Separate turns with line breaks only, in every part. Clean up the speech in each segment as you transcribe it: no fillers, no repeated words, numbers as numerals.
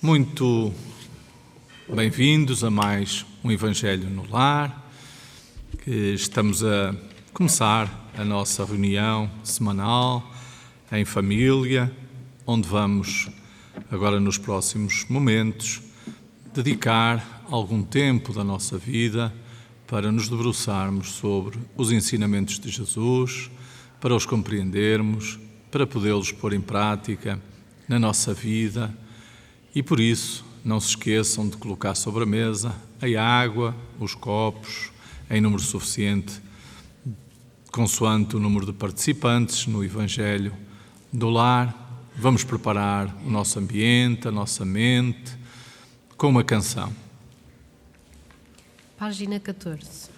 Muito bem-vindos a mais um Evangelho no Lar, que estamos a começar a nossa reunião semanal em família, onde vamos, agora nos próximos momentos, dedicar algum tempo da nossa vida para nos debruçarmos sobre os ensinamentos de Jesus, para os compreendermos, para podê-los pôr em prática na nossa vida. E por isso, não se esqueçam de colocar sobre a mesa a água, os copos, em número suficiente, consoante o número de participantes no Evangelho do Lar. Vamos preparar o nosso ambiente, a nossa mente, com uma canção.
Página 14.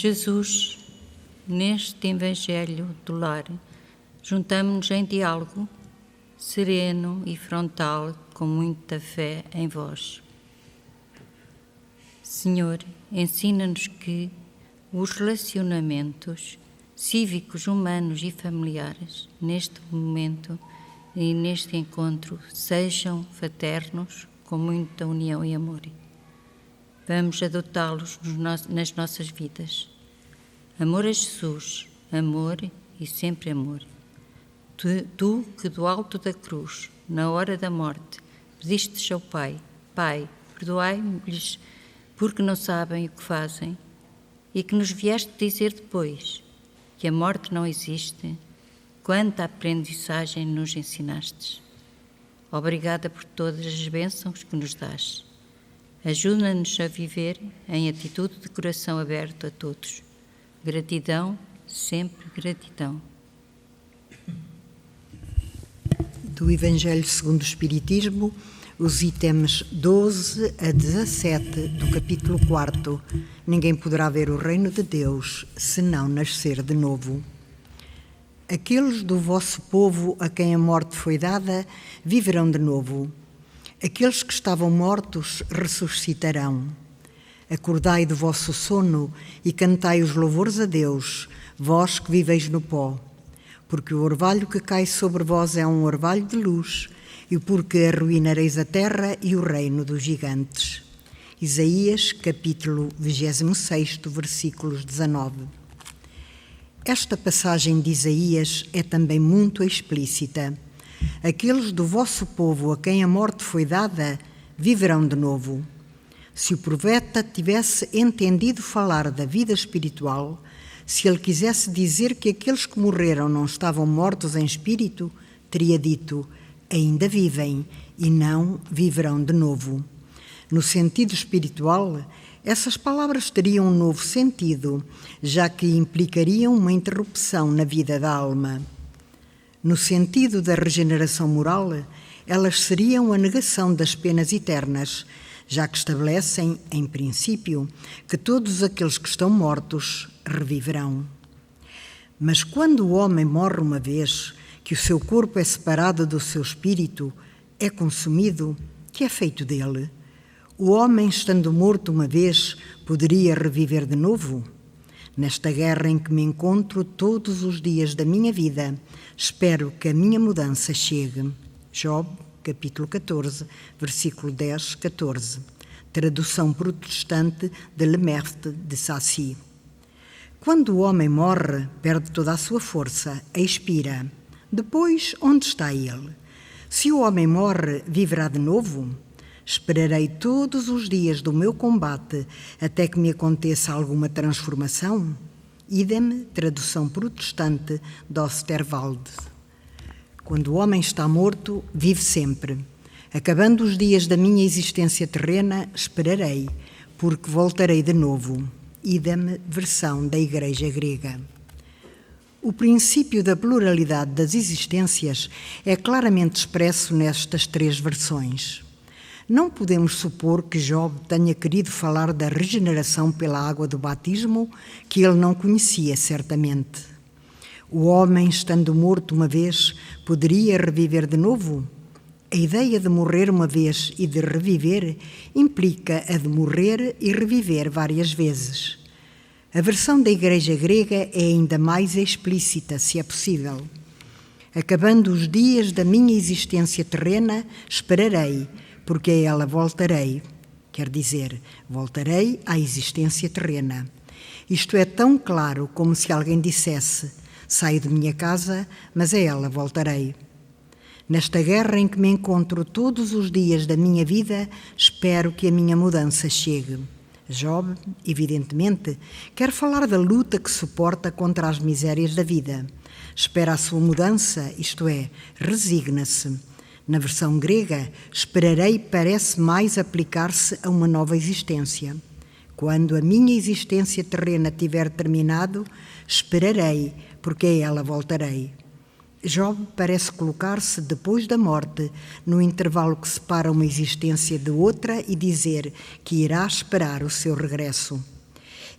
Jesus, neste Evangelho do Lar, juntamo-nos em diálogo, sereno e frontal, com muita fé em vós. Senhor, ensina-nos que os relacionamentos cívicos, humanos e familiares, neste momento e neste encontro, sejam fraternos, com muita união e amor. Vamos adotá-los nas nossas vidas. Amor a Jesus, amor e sempre amor. Tu que do alto da cruz, na hora da morte, pedistes ao Pai: Pai, perdoai-lhes porque não sabem o que fazem, e que nos vieste dizer depois que a morte não existe, quanta aprendizagem nos ensinastes. Obrigada por todas as bênçãos que nos dás. Ajuda-nos a viver em atitude de coração aberto a todos. Gratidão, sempre gratidão.
Do Evangelho segundo o Espiritismo, os itens 12 a 17 do capítulo 4. Ninguém poderá ver o reino de Deus se não nascer de novo. Aqueles do vosso povo a quem a morte foi dada viverão de novo. Aqueles que estavam mortos ressuscitarão. Acordai do vosso sono e cantai os louvores a Deus, vós que viveis no pó. Porque o orvalho que cai sobre vós é um orvalho de luz, e porque arruinareis a terra e o reino dos gigantes. Isaías, capítulo 26, versículos 19. Esta passagem de Isaías é também muito explícita. Aqueles do vosso povo a quem a morte foi dada viverão de novo. Se o profeta tivesse entendido falar da vida espiritual, se ele quisesse dizer que aqueles que morreram não estavam mortos em espírito, teria dito: ainda vivem e não viverão de novo. No sentido espiritual, essas palavras teriam um novo sentido, já que implicariam uma interrupção na vida da alma. No sentido da regeneração moral, elas seriam a negação das penas eternas, já que estabelecem, em princípio, que todos aqueles que estão mortos reviverão. Mas quando o homem morre uma vez, que o seu corpo é separado do seu espírito, é consumido, que é feito dele? O homem, estando morto uma vez, poderia reviver de novo? Nesta guerra em que me encontro todos os dias da minha vida, espero que a minha mudança chegue. Job, capítulo 14, versículo 10, 14. Tradução protestante de Lemaitre de Sacy. Quando o homem morre, perde toda a sua força, expira. Depois, onde está ele? Se o homem morre, viverá de novo? Esperarei todos os dias do meu combate até que me aconteça alguma transformação? Idem, tradução protestante de Osterwald. Quando o homem está morto, vive sempre. Acabando os dias da minha existência terrena, esperarei, porque voltarei de novo. Idem, versão da Igreja Grega. O princípio da pluralidade das existências é claramente expresso nestas três versões. Não podemos supor que Job tenha querido falar da regeneração pela água do batismo, que ele não conhecia certamente. O homem, estando morto uma vez, poderia reviver de novo? A ideia de morrer uma vez e de reviver implica a de morrer e reviver várias vezes. A versão da Igreja Grega é ainda mais explícita, se é possível. Acabando os dias da minha existência terrena, esperarei, porque a ela voltarei. Quer dizer, voltarei à existência terrena. Isto é tão claro como se alguém dissesse: saio de minha casa, mas a ela voltarei. Nesta guerra em que me encontro todos os dias da minha vida, espero que a minha mudança chegue. Job, evidentemente, quer falar da luta que suporta contra as misérias da vida. Espera a sua mudança, isto é, resigna-se. Na versão grega, esperarei parece mais aplicar-se a uma nova existência. Quando a minha existência terrena tiver terminado, esperarei, porque a ela voltarei. Job parece colocar-se depois da morte, no intervalo que separa uma existência de outra, e dizer que irá esperar o seu regresso.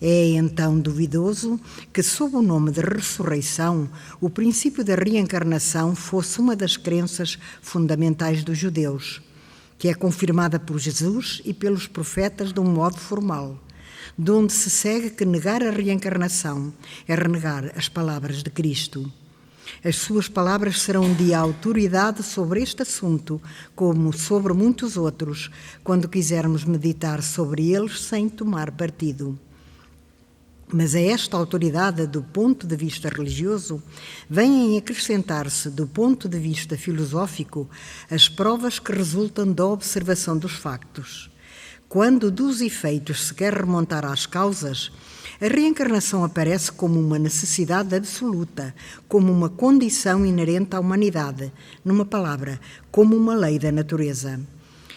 É então duvidoso que, sob o nome de ressurreição, o princípio da reencarnação fosse uma das crenças fundamentais dos judeus. que é confirmada por Jesus e pelos profetas de um modo formal, de onde se segue que negar a reencarnação é renegar as palavras de Cristo. As suas palavras serão de autoridade sobre este assunto, como sobre muitos outros, quando quisermos meditar sobre eles sem tomar partido. Mas a esta autoridade do ponto de vista religioso vêm acrescentar-se, do ponto de vista filosófico, as provas que resultam da observação dos factos. Quando dos efeitos se quer remontar às causas, a reencarnação aparece como uma necessidade absoluta, como uma condição inerente à humanidade, numa palavra, como uma lei da natureza.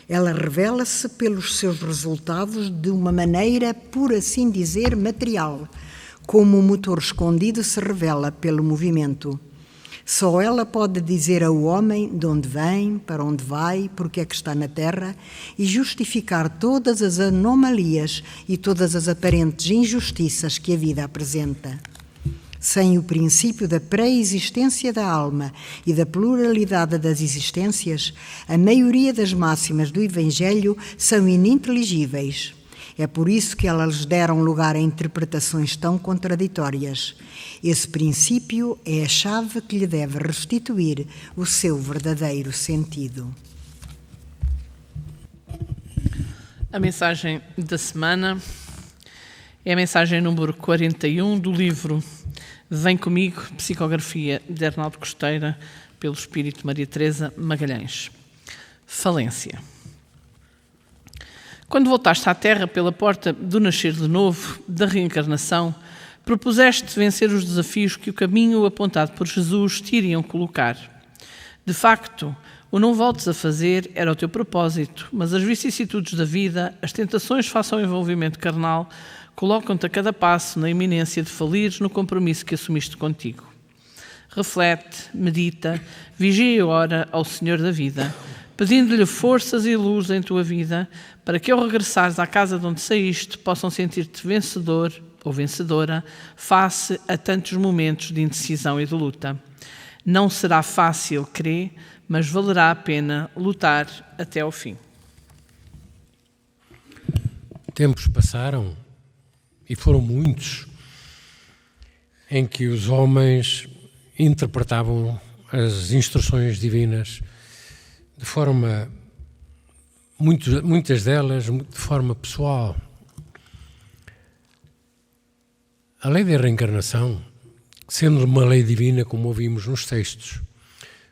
Ela revela-se pelos seus resultados de uma maneira, por assim dizer, material, como o motor escondido se revela pelo movimento. Só ela pode dizer ao homem de onde vem, para onde vai, porque é que está na Terra, e justificar todas as anomalias e todas as aparentes injustiças que a vida apresenta. Sem o princípio da pré-existência da alma e da pluralidade das existências, a maioria das máximas do Evangelho são ininteligíveis. É por isso que elas deram lugar a interpretações tão contraditórias. Esse princípio é a chave que lhe deve restituir o seu verdadeiro sentido.
A mensagem da semana é a mensagem número 41 do livro Vem Comigo, psicografia de Arnaldo Costeira, pelo Espírito Maria Teresa Magalhães. Falência. Quando voltaste à Terra pela porta do nascer de novo, da reencarnação, propuseste vencer os desafios que o caminho apontado por Jesus te iriam colocar. De facto, o não voltes a fazer era o teu propósito, mas as vicissitudes da vida, as tentações face ao envolvimento carnal, colocam-te a cada passo na iminência de falires no compromisso que assumiste contigo. Reflete, medita, vigia e ora ao Senhor da vida, pedindo-lhe forças e luz em tua vida, para que ao regressares à casa de onde saíste, possam sentir-te vencedor ou vencedora face a tantos momentos de indecisão e de luta. Não será fácil, crê, mas valerá a pena lutar até ao fim.
Tempos passaram, e foram muitos, em que os homens interpretavam as instruções divinas de forma, muitas delas, de forma pessoal. A lei da reencarnação, sendo uma lei divina, como ouvimos nos textos,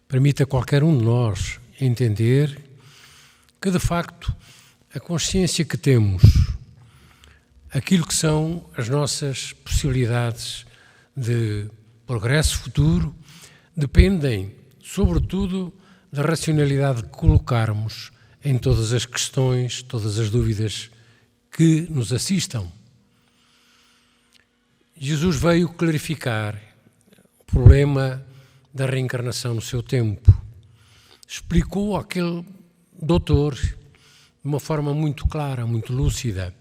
permite a qualquer um de nós entender que, de facto, a consciência que temos, aquilo que são as nossas possibilidades de progresso futuro, dependem, sobretudo, da racionalidade que colocarmos em todas as questões, todas as dúvidas que nos assistam. Jesus veio clarificar o problema da reencarnação no seu tempo. Explicou àquele doutor de uma forma muito clara, muito lúcida.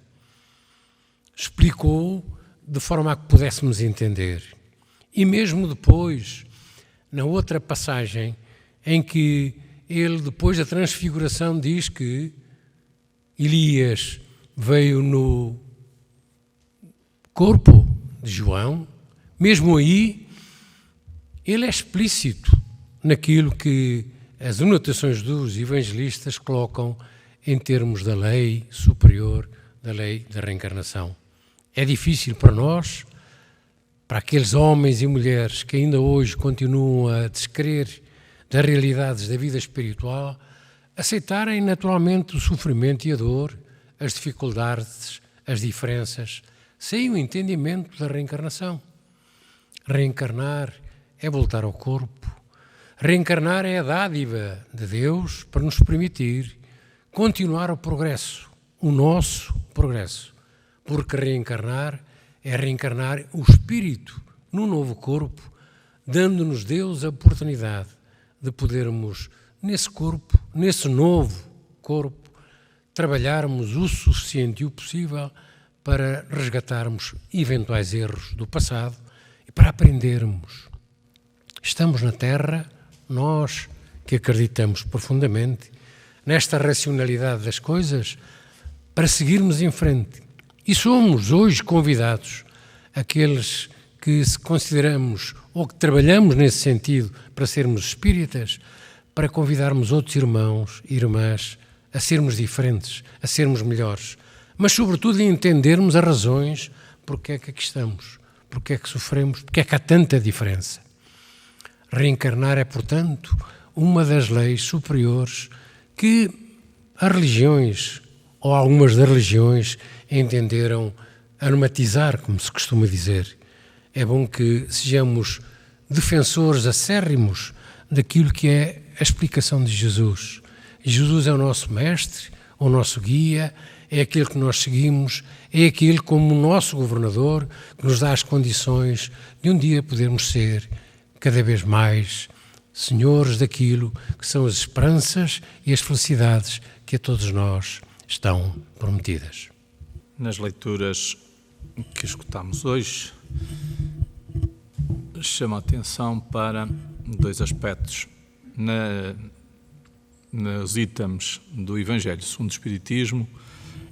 Explicou de forma a que pudéssemos entender. E mesmo depois, na outra passagem, em que ele, depois da transfiguração, diz que Elias veio no corpo de João, mesmo aí, ele é explícito naquilo que as anotações dos evangelistas colocam em termos da lei superior, da lei da reencarnação. É difícil para nós, para aqueles homens e mulheres que ainda hoje continuam a descrer das realidades da vida espiritual, aceitarem naturalmente o sofrimento e a dor, as dificuldades, as diferenças, sem o entendimento da reencarnação. Reencarnar é voltar ao corpo. Reencarnar é a dádiva de Deus para nos permitir continuar o progresso, o nosso progresso. Porque reencarnar é reencarnar o espírito num novo corpo, dando-nos Deus a oportunidade de podermos, nesse corpo, nesse novo corpo, trabalharmos o suficiente e o possível para resgatarmos eventuais erros do passado e para aprendermos. Estamos na Terra, nós que acreditamos profundamente, nesta racionalidade das coisas, para seguirmos em frente. E somos hoje convidados, aqueles que se consideramos ou que trabalhamos nesse sentido para sermos espíritas, para convidarmos outros irmãos e irmãs a sermos diferentes, a sermos melhores, mas sobretudo a entendermos as razões porque é que aqui estamos, porque é que sofremos, porque é que há tanta diferença. Reencarnar é, portanto, uma das leis superiores que as religiões, ou algumas das religiões, entenderam aromatizar, como se costuma dizer. É bom que sejamos defensores acérrimos daquilo que é a explicação de Jesus. Jesus é o nosso mestre, o nosso guia, é aquele que nós seguimos, é aquele como o nosso governador que nos dá as condições de um dia podermos ser cada vez mais senhores daquilo que são as esperanças e as felicidades que a todos nós estão prometidas.
Nas leituras que escutamos hoje, chama a atenção para dois aspectos. Nos itens do Evangelho segundo o Espiritismo,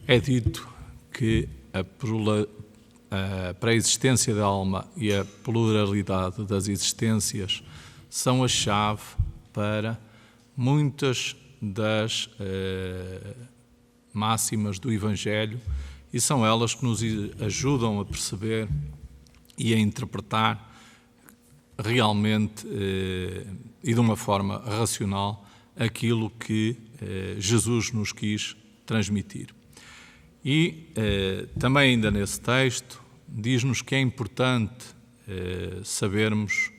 é dito que a pré-existência da alma e a pluralidade das existências são a chave para muitas das máximas do Evangelho e são elas que nos ajudam a perceber e a interpretar realmente e de uma forma racional aquilo que Jesus nos quis transmitir. E também ainda nesse texto diz-nos que é importante sabermos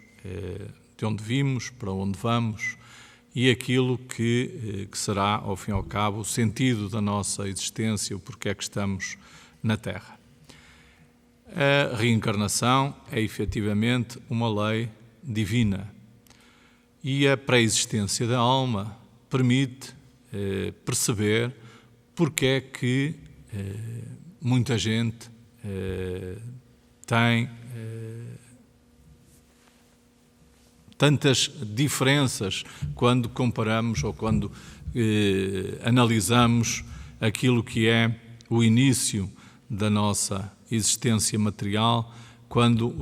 de onde vimos, para onde vamos e aquilo que será, ao fim e ao cabo, o sentido da nossa existência, o porquê é que estamos na Terra. A reencarnação é efetivamente uma lei divina e a pré-existência da alma permite perceber porque é que muita gente tem tantas diferenças quando comparamos ou quando analisamos aquilo que é o início da nossa existência material, quando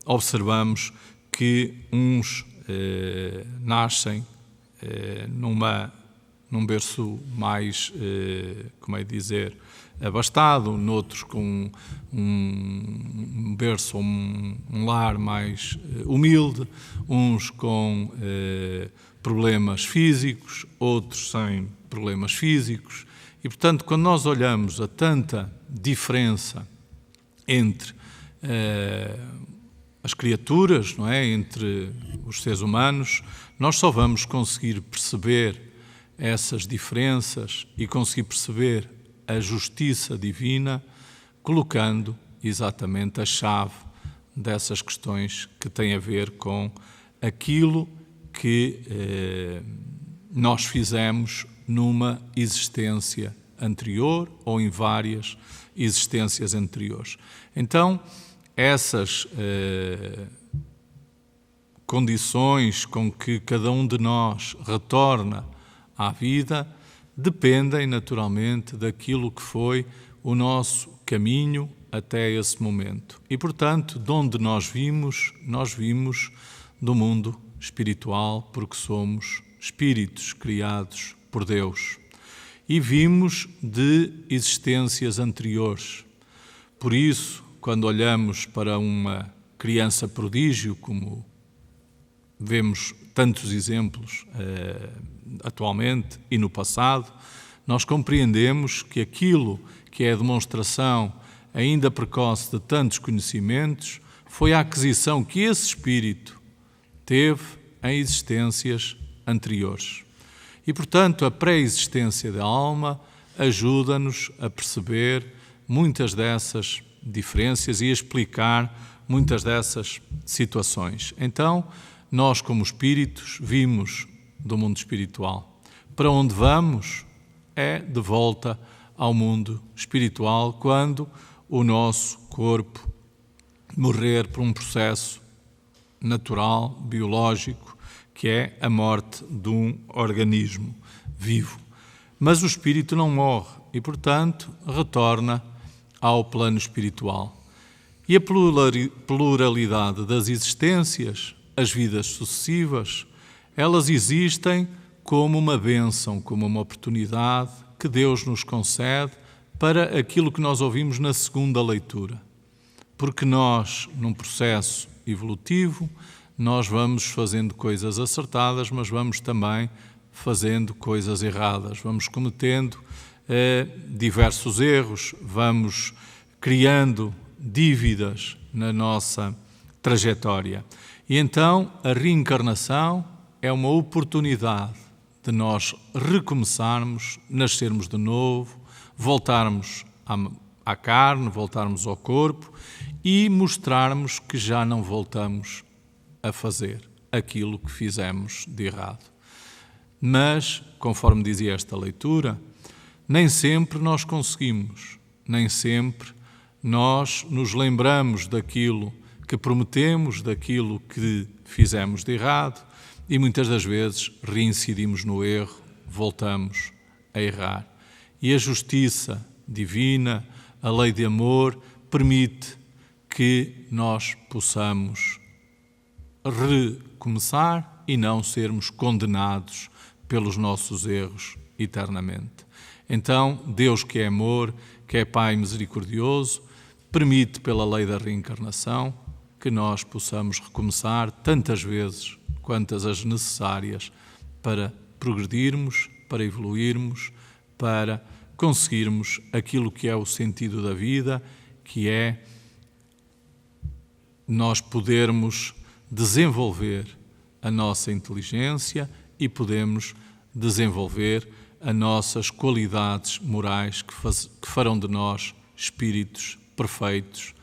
observamos que uns nascem num berço mais, como é dizer, abastado, noutros com um berço, um lar mais humilde, uns com problemas físicos, outros sem problemas físicos. E, portanto, quando nós olhamos a tanta diferença entre as criaturas, não é? Entre os seres humanos, nós só vamos conseguir perceber essas diferenças e conseguir perceber a justiça divina colocando exatamente a chave dessas questões que têm a ver com aquilo que nós fizemos numa existência anterior ou em várias existências anteriores. Então, essas condições com que cada um de nós retorna à vida dependem naturalmente daquilo que foi o nosso caminho até esse momento. E, portanto, de onde nós vimos do mundo espiritual, porque somos espíritos criados por Deus. E vimos de existências anteriores. Por isso, quando olhamos para uma criança prodígio, como vemos tantos exemplos atualmente e no passado, nós compreendemos que aquilo que é a demonstração ainda precoce de tantos conhecimentos foi a aquisição que esse espírito teve em existências anteriores. E, portanto, a pré-existência da alma ajuda-nos a perceber muitas dessas diferenças e a explicar muitas dessas situações. Então, nós, como espíritos, vimos do mundo espiritual. Para onde vamos é de volta ao mundo espiritual quando o nosso corpo morrer por um processo natural, biológico, que é a morte de um organismo. vivo. Mas o espírito não morre e, portanto, retorna ao plano espiritual. E a pluralidade das existências, as vidas sucessivas, elas existem como uma bênção, como uma oportunidade que Deus nos concede para aquilo que nós ouvimos na segunda leitura. Porque nós, num processo evolutivo, nós vamos fazendo coisas acertadas, mas vamos também fazendo coisas erradas, vamos cometendo diversos erros, vamos criando dívidas na nossa trajetória. E então a reencarnação é uma oportunidade de nós recomeçarmos, nascermos de novo, voltarmos à carne, voltarmos ao corpo e mostrarmos que já não voltamos a fazer aquilo que fizemos de errado. Mas, conforme dizia esta leitura, nem sempre nós conseguimos, nem sempre nós nos lembramos daquilo que prometemos, daquilo que fizemos de errado e muitas das vezes reincidimos no erro, voltamos a errar. E a justiça divina, a lei de amor, permite que nós possamos recomeçar e não sermos condenados pelos nossos erros eternamente. Então, Deus, que é amor, que é Pai misericordioso, permite pela lei da reencarnação que nós possamos recomeçar tantas vezes quantas as necessárias para progredirmos, para evoluirmos, para conseguirmos aquilo que é o sentido da vida, que é nós podermos desenvolver a nossa inteligência e podemos desenvolver as nossas qualidades morais que farão de nós espíritos perfeitos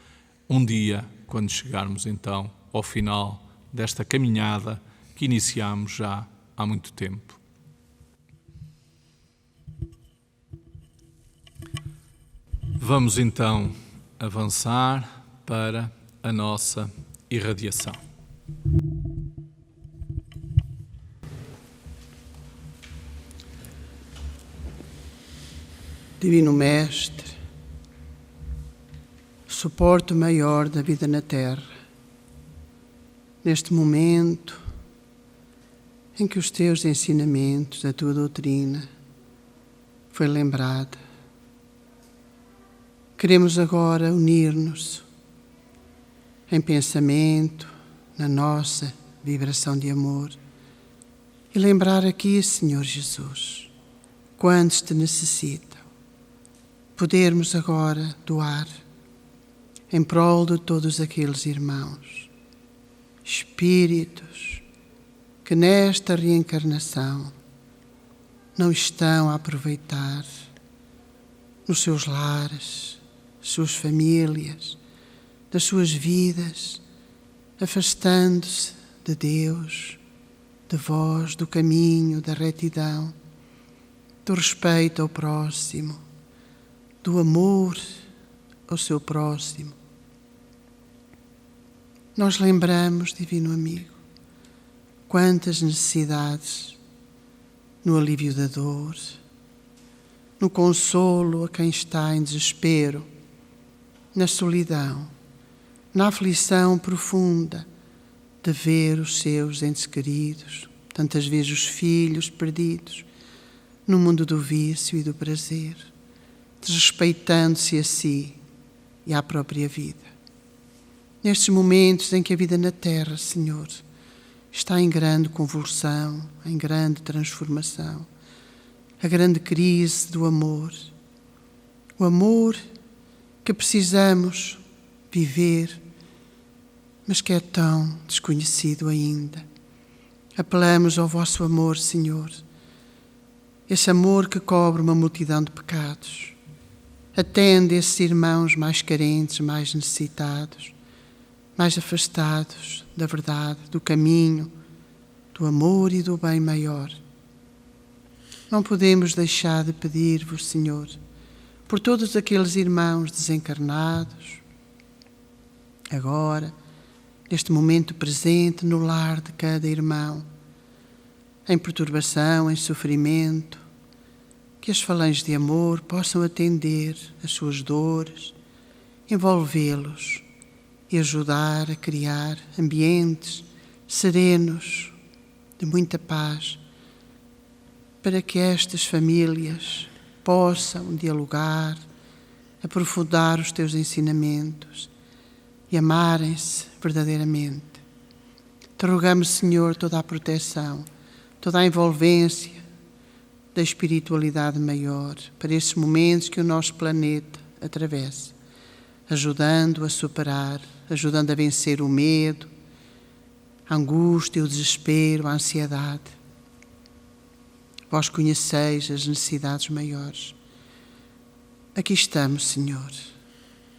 um dia, quando chegarmos então ao final desta caminhada que iniciamos já há muito tempo. Vamos então avançar para a nossa irradiação.
Divino Mestre, suporte maior da vida na Terra, neste momento em que os teus ensinamentos, a tua doutrina, foi lembrada. Queremos agora unir-nos em pensamento, na nossa vibração de amor e lembrar aqui, Senhor Jesus, quantos te necessitam. Podermos agora doar em prol de todos aqueles irmãos, espíritos que nesta reencarnação não estão a aproveitar nos seus lares, suas famílias, das suas vidas, afastando-se de Deus, de vós, do caminho, da retidão, do respeito ao próximo, do amor ao seu próximo. Nós lembramos, Divino Amigo, quantas necessidades no alívio da dor, no consolo a quem está em desespero, na solidão, na aflição profunda de ver os seus entes queridos, tantas vezes os filhos perdidos, no mundo do vício e do prazer, desrespeitando-se a si e à própria vida. Nestes momentos em que a vida na Terra, Senhor, está em grande convulsão, em grande transformação, a grande crise do amor, o amor que precisamos viver, mas que é tão desconhecido ainda. Apelamos ao vosso amor, Senhor, esse amor que cobre uma multidão de pecados. Atende esses irmãos mais carentes, mais necessitados, mais afastados da verdade, do caminho, do amor e do bem maior. Não podemos deixar de pedir-vos, Senhor, por todos aqueles irmãos desencarnados, agora, neste momento presente no lar de cada irmão, em perturbação, em sofrimento, que as falanges de amor possam atender as suas dores, envolvê-los e ajudar a criar ambientes serenos, de muita paz, para que estas famílias possam dialogar, aprofundar os teus ensinamentos e amarem-se verdadeiramente. Te rogamos, Senhor, toda a proteção, toda a envolvência da espiritualidade maior para esses momentos que o nosso planeta atravessa, ajudando a superar, ajudando a vencer o medo, a angústia, o desespero, a ansiedade. Vós conheceis as necessidades maiores. Aqui estamos, Senhor,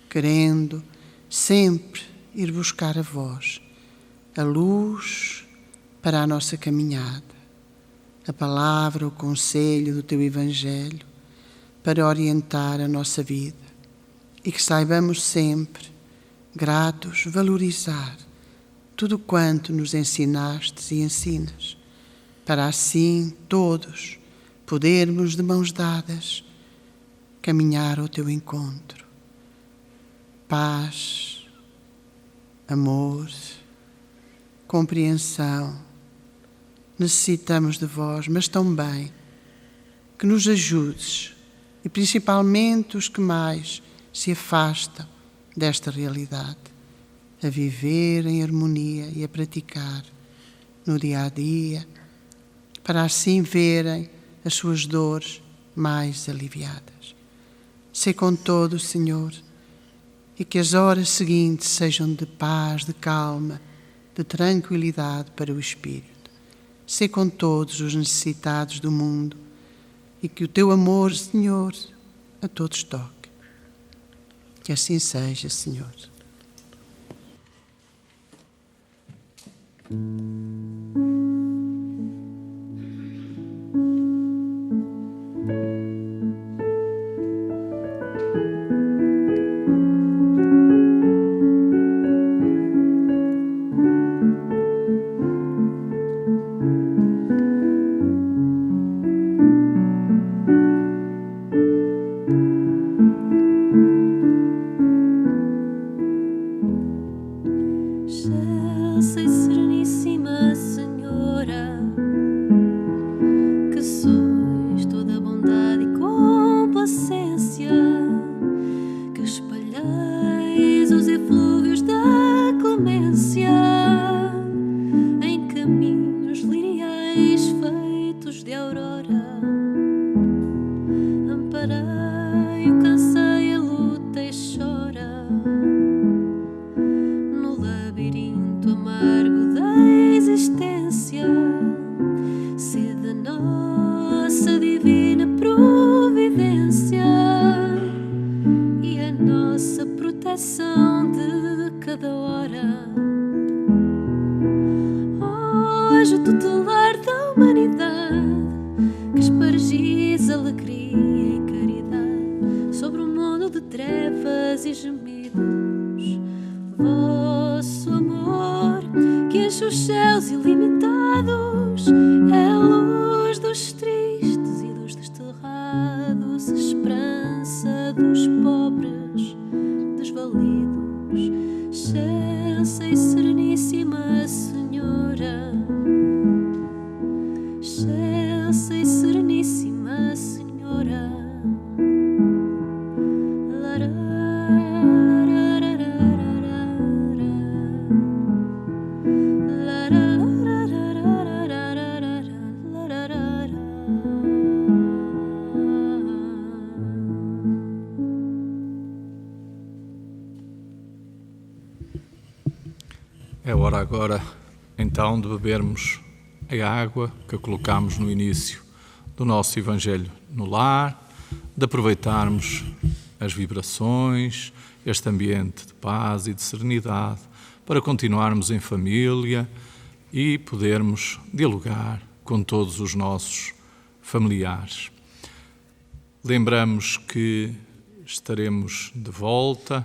querendo sempre ir buscar a vós, a luz para a nossa caminhada, a palavra, o conselho do Teu Evangelho para orientar a nossa vida e que saibamos sempre, gratos, valorizar tudo quanto nos ensinastes e ensinas, para assim todos podermos de mãos dadas caminhar ao Teu encontro. Paz, amor, compreensão. Necessitamos de vós, mas também que nos ajudes, e principalmente os que mais se afastam desta realidade, a viver em harmonia e a praticar no dia a dia, para assim verem as suas dores mais aliviadas. Sê com todos, Senhor, e que as horas seguintes sejam de paz, de calma, de tranquilidade para o espírito. Sê com todos os necessitados do mundo e que o Teu amor, Senhor, a todos toque. Que assim seja, Senhor.
Excelsa e Sereníssima Senhora, que sois toda bondade e complacência, que espalhais os eflúvios da clemência em caminhos liriais feitos de aurora. Amparai o canseio, a luta e chora no labirinto amargo da existência. Sede nossa divina providência e a nossa proteção de cada hora. Hoje o tutelar da humanidade, que espargis alegria e caridade sobre um mundo de trevas e gemidos. Vosso amor, que enche os céus ilimitados, é a luz dos tristes e dos desterrados, esperança dos pobres desvalidos. Excelsa e Sereníssima Senhora, excelsa e Sereníssima Senhora.
É hora agora, então, de bebermos a água que colocámos no início do nosso Evangelho no lar, de aproveitarmos as vibrações, este ambiente de paz e de serenidade, para continuarmos em família e podermos dialogar com todos os nossos familiares. Lembramos que estaremos de volta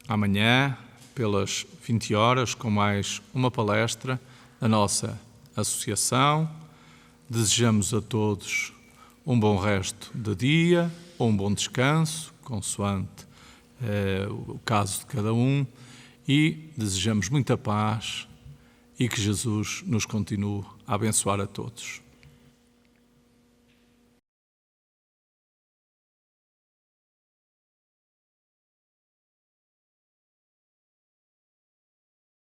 amanhã, pelas 20 horas, com mais uma palestra da nossa associação. Desejamos a todos um bom resto de dia, ou um bom descanso, consoante o caso de cada um, e desejamos muita paz e que Jesus nos continue a abençoar a todos.